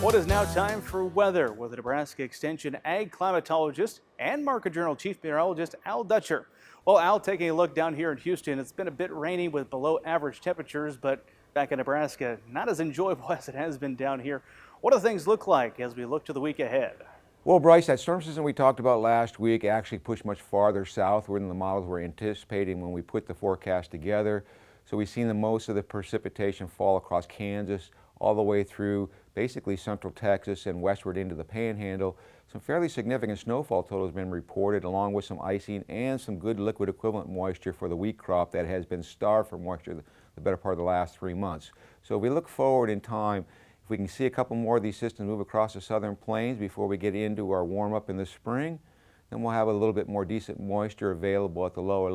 What is now time for weather with the Nebraska Extension Ag Climatologist and Market Journal Chief Meteorologist Al Dutcher. Well, Al, taking a look down here in Houston, it's been a bit rainy with below average temperatures, but back in Nebraska, not as enjoyable as it has been down here. What do things look like as we look to the week ahead? Well, Bryce, that storm system we talked about last week actually pushed much farther southward than the models were anticipating when we put the forecast together. So we've seen the most of the precipitation fall across Kansas all the way through basically central Texas and westward into the Panhandle. Some fairly significant snowfall total has been reported, along with some icing and some good liquid equivalent moisture for the wheat crop that has been starved for moisture the better part of the last 3 months. So if we look forward in time, if we can see a couple more of these systems move across the southern plains before we get into our warm-up in the spring, then we'll have a little bit more decent moisture available at the lower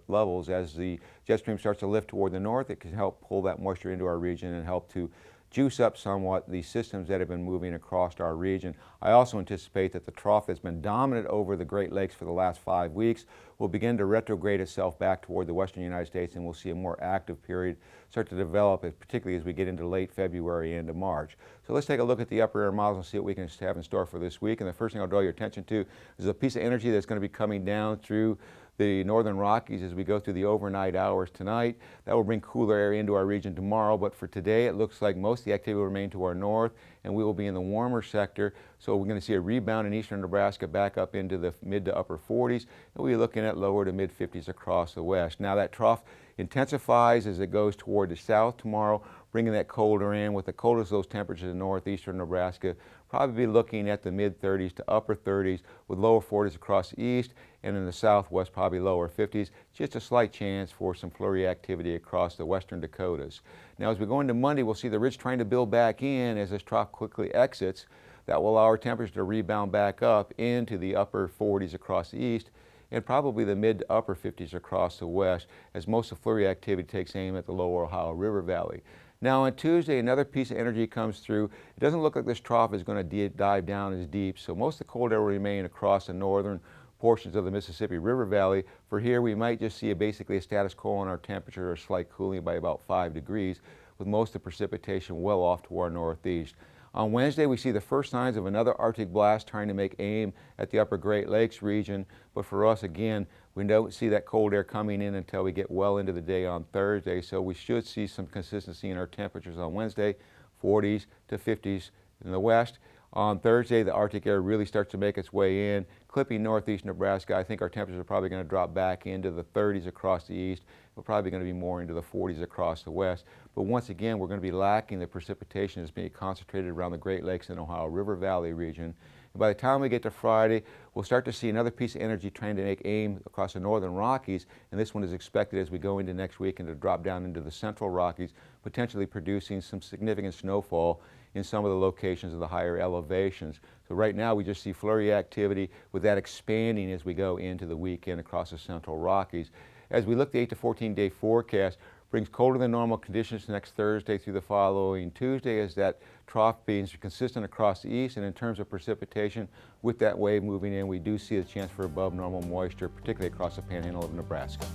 levels. As the jet stream starts to lift toward the north, it can help pull that moisture into our region and help to juice up somewhat the systems that have been moving across our region. I also anticipate that the trough that's been dominant over the Great Lakes for the last 5 weeks will begin to retrograde itself back toward the western United States, and we'll see a more active period start to develop, particularly as we get into late February into March. So let's take a look at the upper air models and see what we can have in store for this week. And the first thing I'll draw your attention to is a piece of energy that's going to be coming down through the northern Rockies as we go through the overnight hours tonight. That will bring cooler air into our region tomorrow, but for today it looks like most of the activity will remain to our north and we will be in the warmer sector. So we're going to see a rebound in eastern Nebraska back up into the mid to upper 40s, and we'll be looking at lower to mid 50s across the west. Now that trough intensifies as it goes toward the south tomorrow, bringing that colder in. With the coldest of those temperatures in northeastern Nebraska, probably be looking at the mid 30s to upper 30s with lower 40s across the east, and in the southwest probably lower 50s. Just a slight chance for some flurry activity across the western Dakotas. Now as we go into Monday, we'll see the ridge trying to build back in as this trough quickly exits. That will allow our temperature to rebound back up into the upper 40s across the east and probably the mid to upper 50s across the west, as most of the flurry activity takes aim at the lower Ohio River Valley. Now on Tuesday, another piece of energy comes through. It doesn't look like this trough is going to dive down as deep, so most of the cold air will remain across the northern portions of the Mississippi River Valley. For here, we might just see basically a status quo on our temperature, or a slight cooling by about 5 degrees, with most of the precipitation well off to our northeast. On Wednesday, we see the first signs of another Arctic blast trying to make aim at the upper Great Lakes region. But for us, again, we don't see that cold air coming in until we get well into the day on Thursday. So we should see some consistency in our temperatures on Wednesday, 40s to 50s in the west. On Thursday, the Arctic air really starts to make its way in, clipping northeast Nebraska. I think our temperatures are probably going to drop back into the 30s across the east. We're probably going to be more into the 40s across the west. But once again, we're going to be lacking the precipitation that's being concentrated around the Great Lakes and Ohio River Valley region. And by the time we get to Friday, we'll start to see another piece of energy trying to make aim across the northern Rockies, and this one is expected as we go into next week and to drop down into the central Rockies, potentially producing some significant snowfall in some of the locations of the higher elevations. So right now we just see flurry activity, with that expanding as we go into the weekend across the central Rockies. As we look at the 8 to 14-day forecast, brings colder than normal conditions next Thursday through the following Tuesday, as that trough being consistent across the east. And in terms of precipitation, with that wave moving in, we do see a chance for above normal moisture, particularly across the Panhandle of Nebraska.